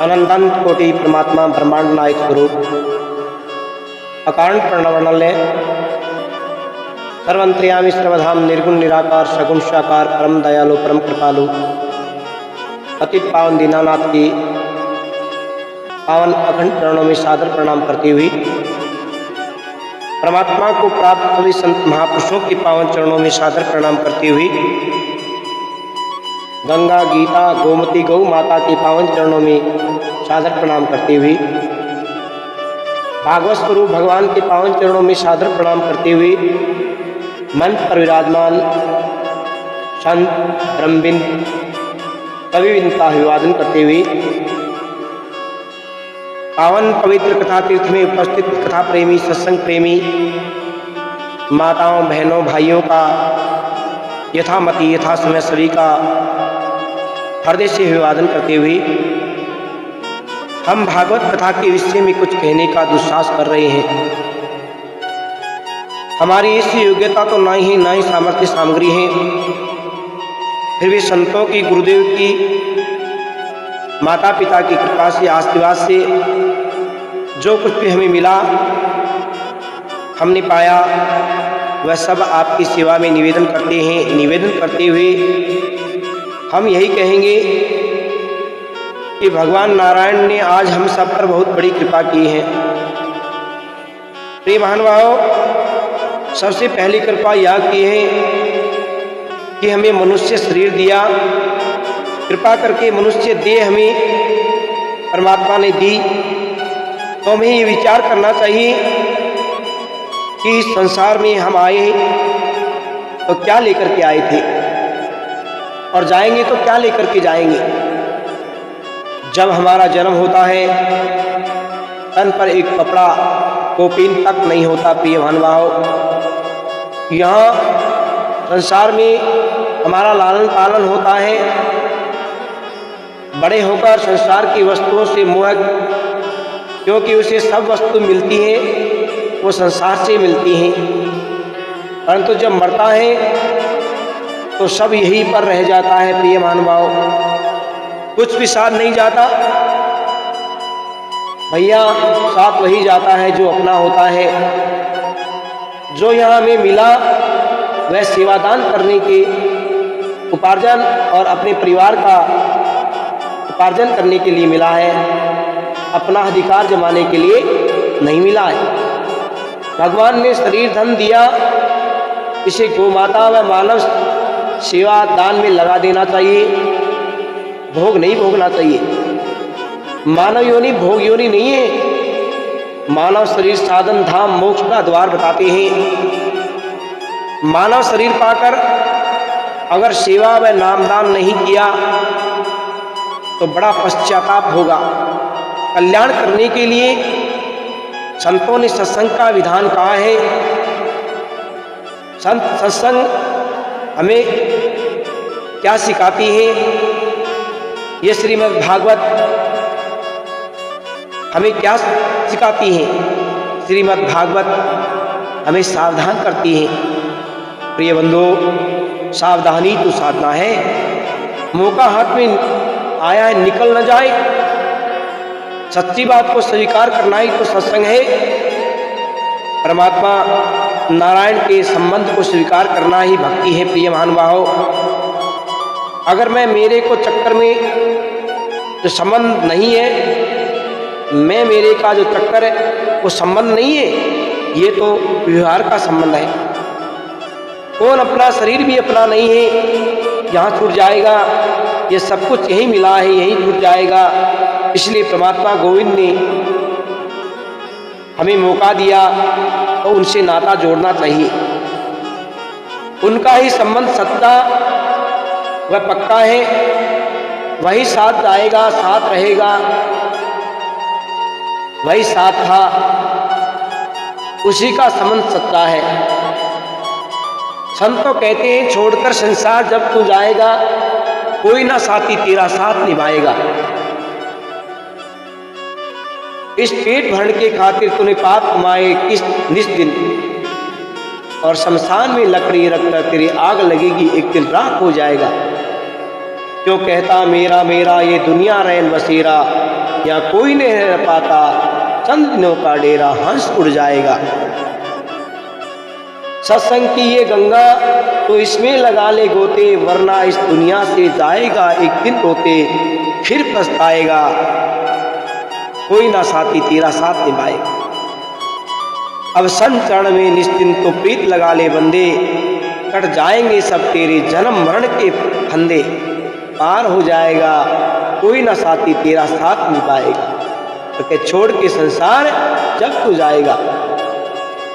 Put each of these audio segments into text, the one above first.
अनंत कोटि परमात्मा ब्रह्मांड नायक स्वरूप अकारण प्रणवनलय सर्वंतर्यामी सर्वधाम निर्गुण निराकार सगुण साकार परम दयालु परम कृपालु अतीत पावन दीनानाथ की पावन अखंड चरणों में सादर प्रणाम करती हुई परमात्मा को प्राप्त हुए संत महापुरुषों के पावन चरणों में सादर प्रणाम करती हुई गंगा गीता गोमती गौ माता के पावन चरणों में सादर प्रणाम करती हुई भागवत स्वरूप भगवान के पावन चरणों में सादर प्रणाम करती हुई मंच पर विराजमान संत ब्रह्मबिंद कविबिंद का अभिवादन करती हुई पावन पवित्र कथा तीर्थ में उपस्थित कथा प्रेमी सत्संग प्रेमी माताओं बहनों भाइयों का यथामति यथा समय सभी का हृदय से अभिवादन करते हुए हम भागवत कथा के विषय में कुछ कहने का दुस्साहस कर रहे हैं। हमारी ऐसी योग्यता तो ना ही सामर्थ्य सामग्री है, फिर भी संतों की गुरुदेव की माता पिता की कृपा से आशीर्वाद से जो कुछ भी हमें मिला हमने पाया वह सब आपकी सेवा में निवेदन करते हैं। निवेदन करते हुए हम यही कहेंगे कि भगवान नारायण ने आज हम सब पर बहुत बड़ी कृपा की है। प्रिय महानुभावों, सबसे पहली कृपा यह की है कि हमें मनुष्य शरीर दिया। कृपा करके मनुष्य देह हमें परमात्मा ने दी, तो हमें ये विचार करना चाहिए कि इस संसार में हम आए तो क्या लेकर के आए थे और जाएंगे तो क्या लेकर के जाएंगे। जब हमारा जन्म होता है तन पर एक कपड़ा कोपीन तक नहीं होता। प्रिय महानुभावों, यहाँ संसार में हमारा लालन पालन होता है। बड़े होकर संसार की वस्तुओं से मोह, क्योंकि उसे सब वस्तु मिलती है वो संसार से मिलती हैं, परंतु जब मरता है तो सब यहीं पर रह जाता है। प्रिय महानुभाव, कुछ भी साथ नहीं जाता भैया, साथ वही जाता है जो अपना होता है। जो यहाँ हमें मिला वह सेवादान करने के उपार्जन और अपने परिवार का उपार्जन करने के लिए मिला है, अपना अधिकार जमाने के लिए नहीं मिला है। भगवान ने शरीर धन दिया, इसे गोमाता व मानव सेवा दान में लगा देना चाहिए, भोग नहीं भोगना चाहिए। मानव योनि भोग योनि नहीं है। मानव शरीर साधन धाम मोक्ष का द्वार बताते हैं। मानव शरीर पाकर अगर सेवा व नामदान नहीं किया तो बड़ा पश्चाताप होगा। कल्याण करने के लिए संतों ने सत्संग का विधान कहा है। संत सत्संग हमें क्या सिखाती है, ये श्रीमद् भागवत हमें क्या सिखाती है। श्रीमद् भागवत हमें सावधान करती है। प्रिय बंधु, सावधानी तो साधना है। मौका हाथ में आया है, निकल न जाए। सच्ची बात को स्वीकार करना ही तो सत्संग है। परमात्मा नारायण के संबंध को स्वीकार करना ही भक्ति है। प्रिय महानुभावों, अगर मैं मेरे को चक्कर में जो संबंध नहीं है, मैं मेरे का जो चक्कर है वो संबंध नहीं है, ये तो व्यवहार का संबंध है। कौन अपना शरीर भी अपना नहीं है, यहाँ छूट जाएगा। ये सब कुछ यही मिला है, यही छूट जाएगा। इसलिए परमात्मा गोविंद ने हमें मौका दिया तो उनसे नाता जोड़ना चाहिए। उनका ही संबंध सच्चा वह पक्का है, वही साथ जाएगा, साथ रहेगा, वही साथ था, उसी का संबंध सच्चा है। संत तो कहते हैं छोड़कर संसार जब तू जाएगा कोई ना साथी तेरा साथ निभाएगा। इस पेट भरण के खातिर तूने पाप कमाए किस निस्दिन, और शमशान में लकड़ी रखकर तेरी आग लगेगी, एक दिन राख हो जाएगा। क्यों कहता मेरा मेरा ये दुनिया रैन बसेरा, यहाँ कोई नहीं रह पाता, चंद दिनों का डेरा हंस उड़ जाएगा। सत्संग की ये गंगा तो इसमें लगा ले गोते, वरना इस दुनिया से जाएगा एक दिन रोते, फिर पछताएगा कोई ना साथी तेरा साथ निभाएगा। अब संत चरण में निश्चिंत तो प्रीत लगा ले बंदे, कट जाएंगे सब तेरे जन्म मरण के फंदे, पार हो जाएगा कोई ना साथी तेरा साथ निभाएगा, तो क्या छोड़ के संसार जब तू जाएगा।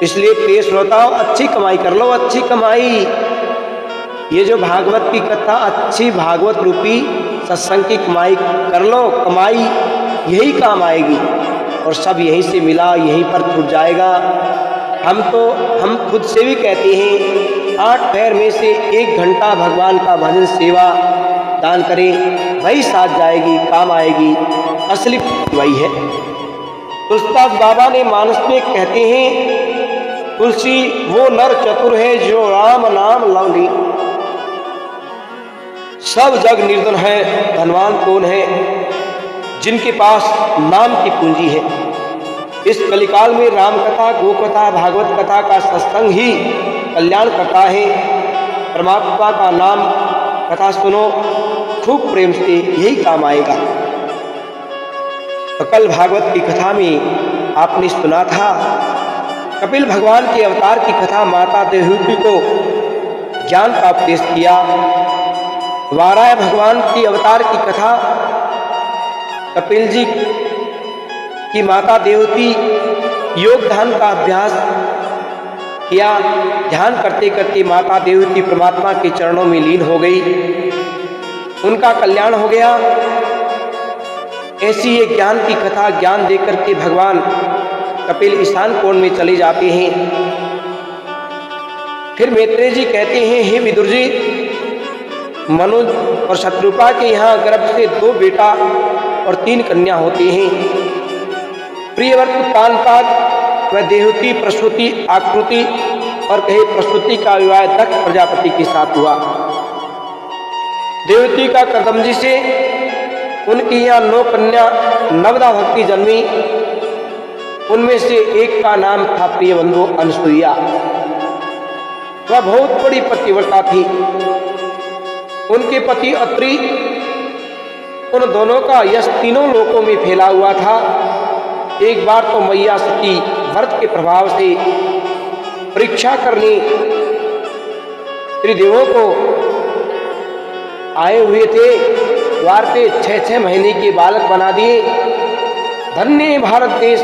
इसलिए प्रिय श्रोताओं, अच्छी कमाई कर लो, अच्छी कमाई। ये जो भागवत की कथा, अच्छी भागवत रूपी सत्संग की कमाई कर लो, कमाई यही काम आएगी और सब यहीं से मिला, यहीं पर छूट जाएगा। हम खुद से भी कहते हैं, 8 पैर में से 1 घंटा भगवान का भजन सेवा दान करें, वही साथ जाएगी, काम आएगी, असली वही है। तुलसीदास बाबा ने मानस में कहते हैं, तुलसी वो नर चतुर है जो राम नाम लवली, सब जग निर्धन है धनवान कौन है, जिनके पास नाम की पूंजी है। इस कलिकाल में राम कथा, गो कथा, भागवत कथा का सत्संग ही कल्याण करता है। परमात्मा का नाम कथा सुनो खूब प्रेम से, यही काम आएगा। तो कल भागवत की कथा में आपने सुना था, कपिल भगवान के अवतार की कथा, माता देवहूति को ज्ञान का उपदेश किया। वाराह भगवान की अवतार की कथा, कपिल जी की माता देवहूति योग ध्यान का अभ्यास किया। ध्यान करते करते माता देवहूति परमात्मा के चरणों में लीन हो गई, उनका कल्याण हो गया। ऐसी ये ज्ञान की कथा ज्ञान देकर के भगवान कपिल ईशान कोण में चले जाते हैं। फिर मैत्रेय जी कहते हैं, हे विदुर जी, मनु और शत्रुपा के यहाँ गर्भ से 2 बेटा और 3 कन्या होती हैं। प्रियव्रत उत्तानपाद व देवहूति प्रसूति आकृति और कहे प्रसूति का विवाह दक्ष प्रजापति के साथ हुआ। देवहूति का कदमजी से उनकी यहाँ 9 कन्या नवदा भक्ति जन्मी। उनमें से एक का नाम था प्रिय बंधु अनसुईया। वह बहुत बड़ी पतिव्रता थी। उनके पति अत्रि, उन दोनों का यश तीनों लोकों में फैला हुआ था। एक बार तो मैया सती व्रत के प्रभाव से परीक्षा करने त्रिदेवों को आए हुए थे। द्वार पे 6-6 महीने के बालक बना दिए। धन्य भारत देश,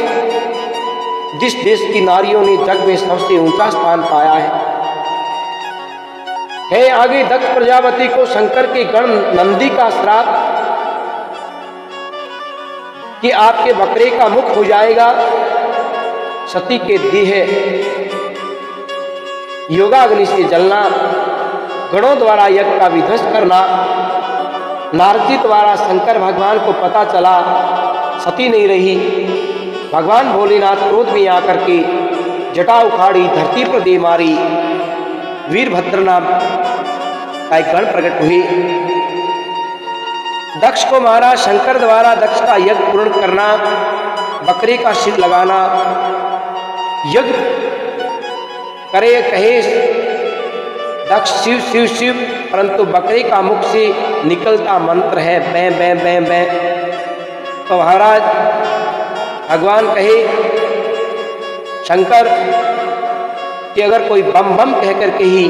जिस देश की नारियों ने जग में सबसे ऊंचा स्थान पाया है। आगे दक्ष प्रजापति को शंकर के गण नंदी का श्राप कि आपके बकरे का मुख हो जाएगा। सती के देह योगाग्नि से जलना, गणों द्वारा यज्ञ का विध्वंस करना। नारद जी द्वारा शंकर भगवान को पता चला, सती नहीं रही। भगवान भोलेनाथ क्रोध में आकर के जटा उखाड़ी, धरती पर दे मारी। वीरभद्र नाम का एक गण प्रकट हुए, दक्ष को मारा। शंकर द्वारा दक्ष का यज्ञ पूर्ण करना, बकरे का सिर लगाना। यज्ञ करे कहे दक्ष शिव शिव शिव, परंतु बकरे का मुख से निकलता मंत्र है बैं बैं बैं बैं। तो महाराज भगवान कहे शंकर कि अगर कोई बम बम कह करके ही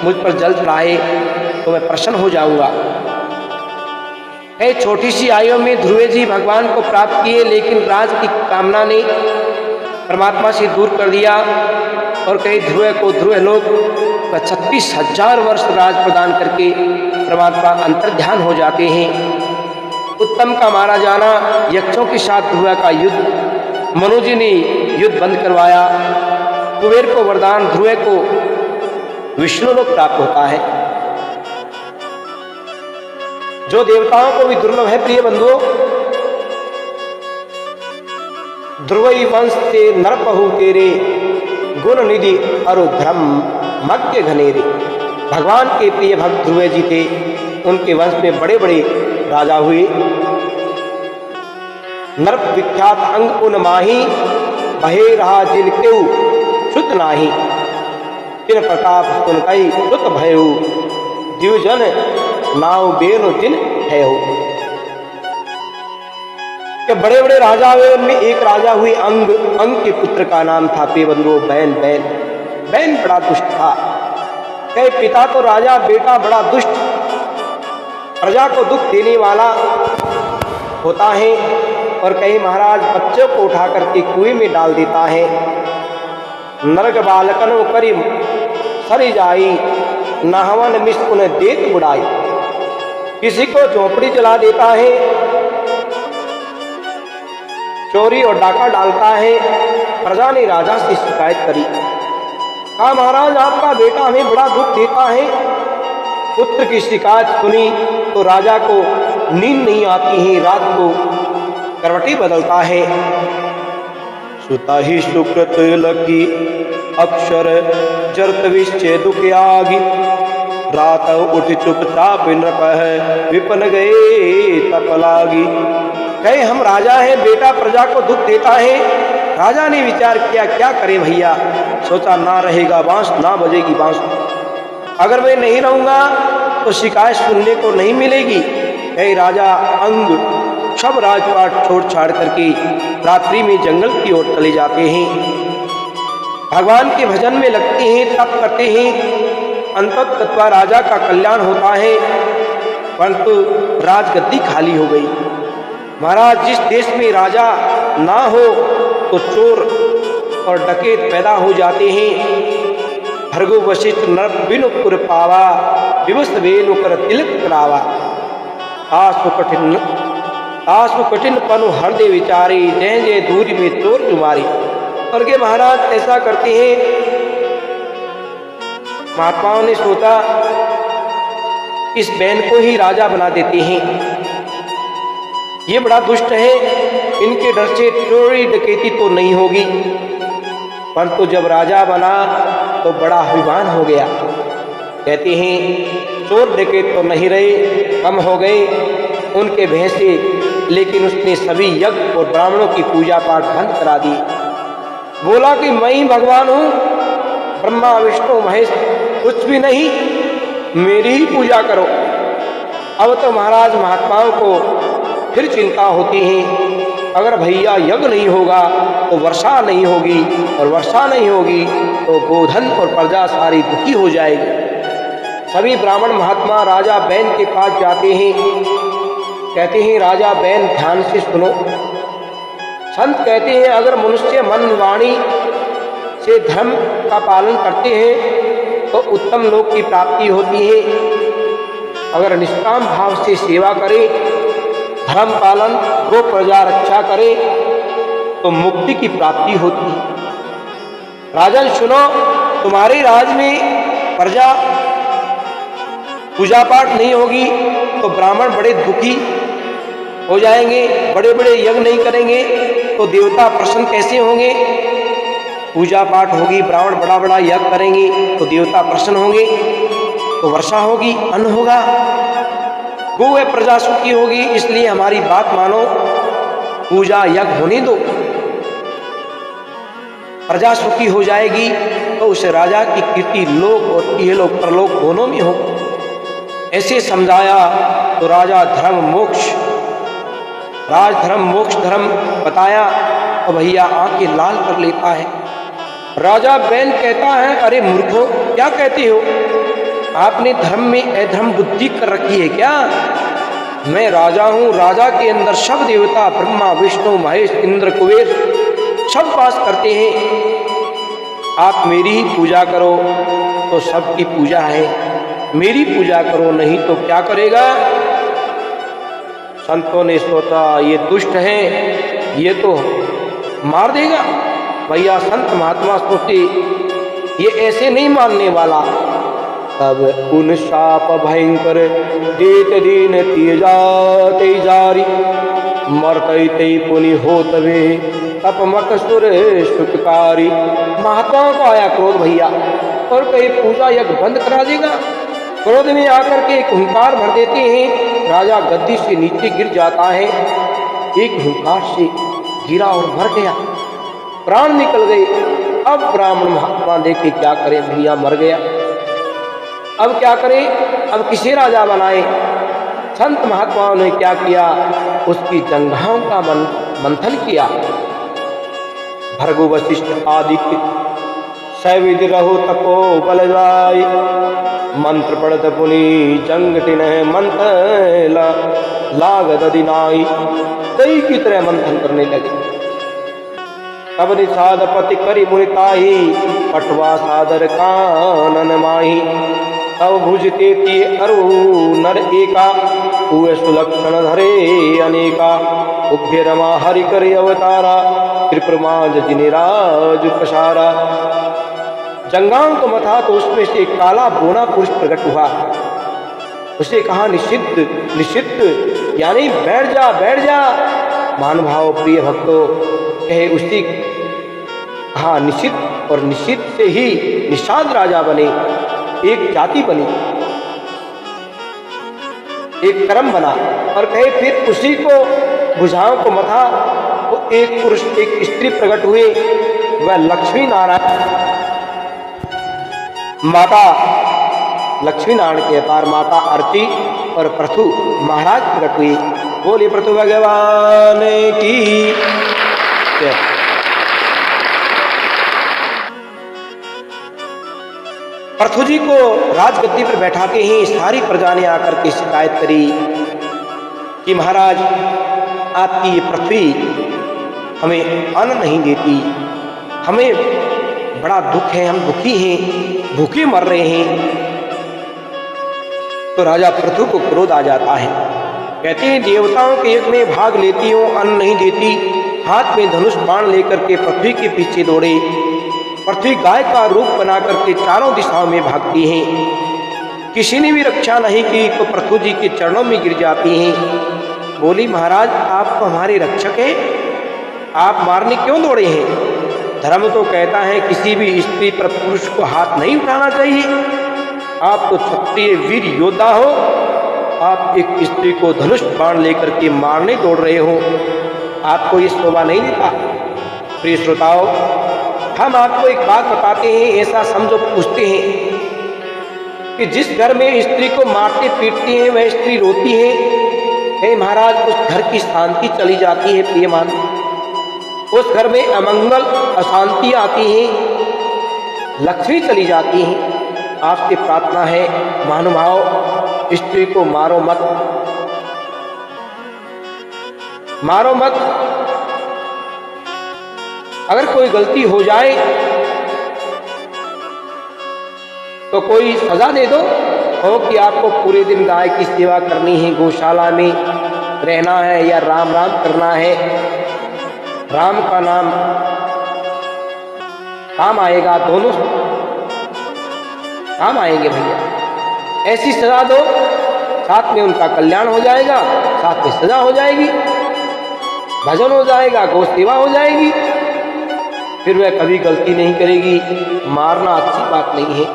मुझ पर जल चढ़ाए तो मैं प्रसन्न हो जाऊंगा। छोटी सी आयु में ध्रुव जी भगवान को प्राप्त किए, लेकिन राज की कामना ने परमात्मा से दूर कर दिया और कहे ध्रुव को ध्रुव लोक 36,000 वर्ष राज प्रदान करके परमात्मा अंतर्ध्यान हो जाते हैं। उत्तम का मारा जाना, यक्षों के साथ ध्रुव का युद्ध, मनु जी ने युद्ध बंद करवाया। कुबेर को वरदान, ध्रुव को विष्णु लोक प्राप्त होता है, जो देवताओं को भी दुर्लभ है। प्रिय बंधुओं, ध्रुवई वंश से नरपहु तेरे, गुण निधि अरु धर्म मध्य घनेरे। भगवान के प्रिय भक्त ध्रुव जी थे, उनके वंश में बड़े बड़े राजा हुए। नर्प विख्यात अंग उन माही, बहे रहा जिन केऊ सुत नाही। तिन प्रताप सुन कई सुत भयऊ, जीवजन नाव बेनु जिन हैऊ। के बड़े बड़े राजा हुए, उनमें एक राजा हुई अंग। अंग के पुत्र का नाम था पेबंदो बैन। बैन बैन बड़ा दुष्ट था। कहे पिता तो राजा, बेटा बड़ा दुष्ट, प्रजा को दुख देने वाला होता है। और कहीं महाराज बच्चों को उठा करके कुएं में डाल देता है। नरक बालकन करी सरी जाई, नहवन मिस उन्हें देत बुढ़ाई। किसी को झोपड़ी जला देता है, चोरी और डाका डालता है। प्रजा ने राजा से शिकायत करी, कहा महाराज आपका बेटा हमें बड़ा दुख देता है। पुत्र की शिकायत सुनी तो राजा को नींद नहीं आती है, रात को करवटी बदलता है। सुता ही सुकृत लकी अक्षर जरत विश्चे दुख आगी, रात उठ चुपचाप नृप है विपन गए तप लागी। कहे हम राजा हैं, बेटा प्रजा को दुख देता है। राजा ने विचार किया क्या करे भैया, सोचा ना रहेगा बांस ना बजेगी बांस, अगर मैं नहीं रहूंगा तो शिकायत सुनने को नहीं मिलेगी। कहे राजा अंग सब राजपाट छोड़ छाड़ करके रात्रि में जंगल की ओर चले जाते हैं, भगवान के भजन में लगते हैं, तप करते हैं। अंततः राजा का कल्याण होता है, परंतु राजगद्दी खाली हो गई। महाराज जिस देश में राजा ना हो तो चोर और डकैत पैदा हो जाते हैं। भर्गो वशिष्ठ नर बिनु पुर पावा, विवश वेनु कर तिलक करावा। आसु कठिन पनु हृदय विचारी, जय जय दूरी में चोर तुम्हारी। और के महाराज ऐसा करते हैं। महात्माओं ने सोचा इस बैन को ही राजा बना देते हैं, ये बड़ा दुष्ट है, इनके डर से चोरी डकैती तो नहीं होगी। परंतु जब राजा बना तो बड़ा अभिमान हो गया। कहते हैं चोर डकैत तो नहीं रहे, कम हो गए उनके भैंसे, लेकिन उसने सभी यज्ञ और ब्राह्मणों की पूजा पाठ बंद करा दी। बोला कि मैं ही भगवान हूँ, ब्रह्मा विष्णु महेश कुछ भी नहीं, मेरी ही पूजा करो। अब तो महाराज महात्माओं को फिर चिंता होती है, अगर भैया यज्ञ नहीं होगा तो वर्षा नहीं होगी, और वर्षा नहीं होगी तो गोधन और प्रजा सारी दुखी हो जाएगी। सभी ब्राह्मण महात्मा राजा बैन के पास जाते हैं, कहते हैं राजा बैन ध्यान से सुनो। संत कहते हैं अगर मनुष्य मन वाणी से धर्म का पालन करते हैं तो उत्तम लोक की प्राप्ति होती है। अगर निष्काम भाव से सेवा करे, धर्म पालन, गो प्रजा रक्षा करे तो मुक्ति की प्राप्ति होती है। राजन सुनो, तुम्हारे राज में प्रजा पूजा पाठ नहीं होगी तो ब्राह्मण बड़े दुखी हो जाएंगे, बड़े बड़े यज्ञ नहीं करेंगे तो देवता प्रसन्न कैसे होंगे। पूजा पाठ होगी, ब्राह्मण बड़ा बड़ा यज्ञ करेंगे तो देवता प्रसन्न होंगे, तो वर्षा होगी, अन्न होगा, गो व प्रजा सुखी होगी। इसलिए हमारी बात मानो, पूजा यज्ञ होने दो, प्रजा सुखी हो जाएगी तो उस राजा की कीर्ति लोक और इहलोक परलोक दोनों में हो। ऐसे समझाया तो राजा धर्म मोक्ष, राज धर्म मोक्ष धर्म बताया तो भैया आंखें लाल कर लेता है। राजा बैन कहता है अरे मूर्खो, क्या कहते हो, आपने धर्म में अधर्म बुद्धि कर रखी है क्या। मैं राजा हूँ, राजा के अंदर सब देवता ब्रह्मा विष्णु महेश इंद्र कुबेर सब वास करते हैं। आप मेरी ही पूजा करो तो सबकी पूजा है, मेरी पूजा करो नहीं तो क्या करेगा। संतों ने सोचा ये दुष्ट है, ये तो मार देगा। भैया संत महात्मा सोचे ये ऐसे नहीं मानने वाला। तब उन शाप भयंकर देत दीन तेजाते जारी, मरते ते पुनि होतवे तप मत सुर सुटकारी। महात्माओं को आया क्रोध भैया, और कहीं पूजा यज्ञ बंद करा देगा। क्रोध में आकर के एक हुंकार भर देते हैं, राजा गद्दी से नीचे गिर जाता है। एक हुंकार से गिरा और मर गया, प्राण निकल गए। अब ब्राह्मण महात्मा देखे क्या करें, भैया मर गया, अब क्या करें, अब किसे राजा बनाए। संत महात्माओं ने क्या किया, उसकी जंघाओं का मंथन किया। भृगु वशिष्ठ आदित्य सविधि रहो तपो बल जाय, मंत्र पढ़त पुनि जंग तिन्ह मंत्र लागत अधिनाई। कई की तरह मंथन करने लगे। तब निषाद पति करी मुनिताही, पटवा सादर कानन माही। तब भुजते ती अरु नर एका, हुए सुलक्षण धरे अनेका। उभ्य रमा हरि करे अवतारा, त्रिप्रमा जिने राज पसारा। जंगाओं को मथा तो उसमें से एक काला बोना पुरुष प्रकट हुआ। उसे कहा निषिद्ध निषिद्ध, यानी बैठ जा बैठ जा। महानुभाव प्रिय भक्तों कहे उसी कहा निषिद्ध, और निषिद्ध से ही निषाद राजा बने, एक जाति बनी, एक कर्म बना। और कहे फिर उसी को भुजाओं को मथा तो एक पुरुष एक स्त्री प्रकट हुए, वह लक्ष्मी नारायण माता लक्ष्मी नारायण के अवतार माता अर्ची और पृथु महाराज प्रकट हुए। बोले पृथु भगवान की। पृथु जी को राजगद्दी पर बैठाते ही सारी प्रजा ने आकर के शिकायत करी कि महाराज आपकी ये पृथ्वी हमें अन्न नहीं देती, हमें बड़ा दुख है, हम दुखी हैं, भूखे मर रहे हैं। तो राजा पृथु को क्रोध आ जाता है। कहते हैं देवताओं के यज्ञ में भाग लेती हूँ, अन्न नहीं देती, हाथ में धनुष बाण लेकर के पृथ्वी के पीछे दौड़े। पृथ्वी गाय का रूप बना करके चारों दिशाओं में भागती हैं। किसी ने भी रक्षा नहीं की तो पृथु जी के चरणों में गिर जाती हैं। बोली महाराज आप तो हमारे रक्षक हैं, आप मारने क्यों दौड़े हैं? धर्म तो कहता है किसी भी स्त्री पर पुरुष को हाथ नहीं उठाना चाहिए। आप तो क्षत्रिय वीर योद्धा हो, आप एक स्त्री को धनुष बाण लेकर के मारने दौड़ रहे हो, आपको ये शोभा नहीं देता। प्रिय श्रोताओं, हम आपको एक बात बताते हैं, ऐसा समझो पूछते हैं कि जिस घर में स्त्री को मारते पीटते हैं वह स्त्री रोती है, हे महाराज उस घर की शांति चली जाती है। प्रियमान, उस घर में अमंगल अशांति आती है, लक्ष्मी चली जाती है। आपसे प्रार्थना है महानुभाव स्त्री को मारो मत, मारो मत। अगर कोई गलती हो जाए तो कोई सजा दे दो, हो कि आपको पूरे दिन गाय की सेवा करनी है, गौशाला में रहना है या राम राम करना है, राम का नाम काम आएगा, दोनों काम आएंगे भैया। ऐसी सजा दो, साथ में उनका कल्याण हो जाएगा, साथ में सजा हो जाएगी, भजन हो जाएगा, गौ सेवा हो जाएगी, फिर वह कभी गलती नहीं करेगी। मारना अच्छी बात नहीं है।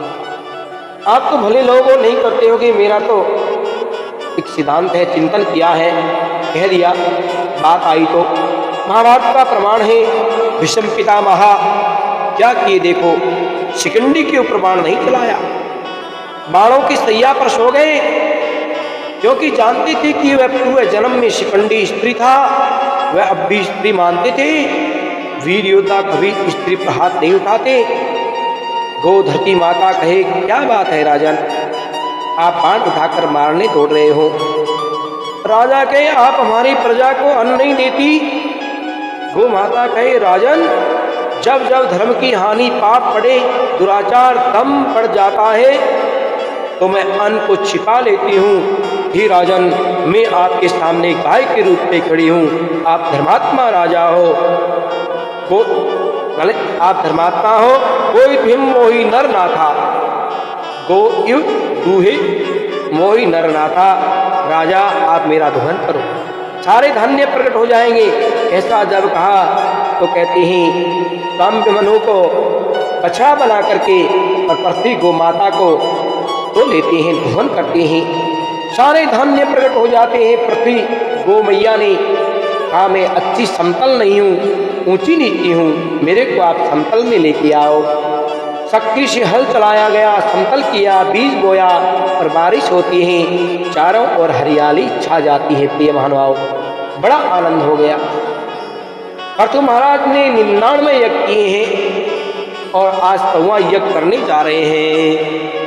आप तो भले लोगों नहीं करते हो कि मेरा तो एक सिद्धांत है, चिंतन किया है, कह दिया, बात आई तो। महाभारत का प्रमाण है, भीष्म पितामह क्या किए देखो, शिखंडी के ऊपर बाण नहीं चलाया, बाणों की सैया पर सो गए, क्योंकि जानते थे कि वह पूरे जन्म में शिखंडी स्त्री था, वह अब भी स्त्री मानते थे। वीर योद्धा कभी स्त्री पर हाथ नहीं उठाते। गो धरती माता कहे क्या बात है राजन, आप बाण उठाकर मारने दौड़ रहे हो। राजा कहे आप हमारी प्रजा को अन्न नहीं देती। गो माता कहे राजन जब जब धर्म की हानि, पाप पड़े, दुराचार दम पड़ जाता है तो मैं अन्न को छिपा लेती हूँ। हे राजन, मैं आपके सामने गाय के रूप में खड़ी हूँ, आप धर्मात्मा राजा हो, आप धर्मात्मा हो, कोई भीम मोही नर ना था, गो युग दूहे मोही नर ना था। राजा आप मेरा दोहन करो, सारे धन्य प्रकट हो जाएंगे। ऐसा जब कहा तो कहते हैं काम्य मनु को बछड़ा बना करके और पृथ्वी गो माता को तो लेते हैं, दोहन करते हैं, सारे धान्य प्रकट हो जाते हैं। पृथ्वी गो मैया ने हाँ मैं अच्छी समतल नहीं हूँ, ऊंची नीची हूँ, मेरे को आप समतल में लेके आओ। शक्ति से हल चलाया गया, समतल किया, बीज बोया और बारिश होती है, चारों ओर हरियाली छा जाती है। प्रिय महानुभाव, बड़ा आनंद हो गया। पृथु महाराज ने 99 यज्ञ किए हैं और आज 100वां यज्ञ करने जा रहे हैं।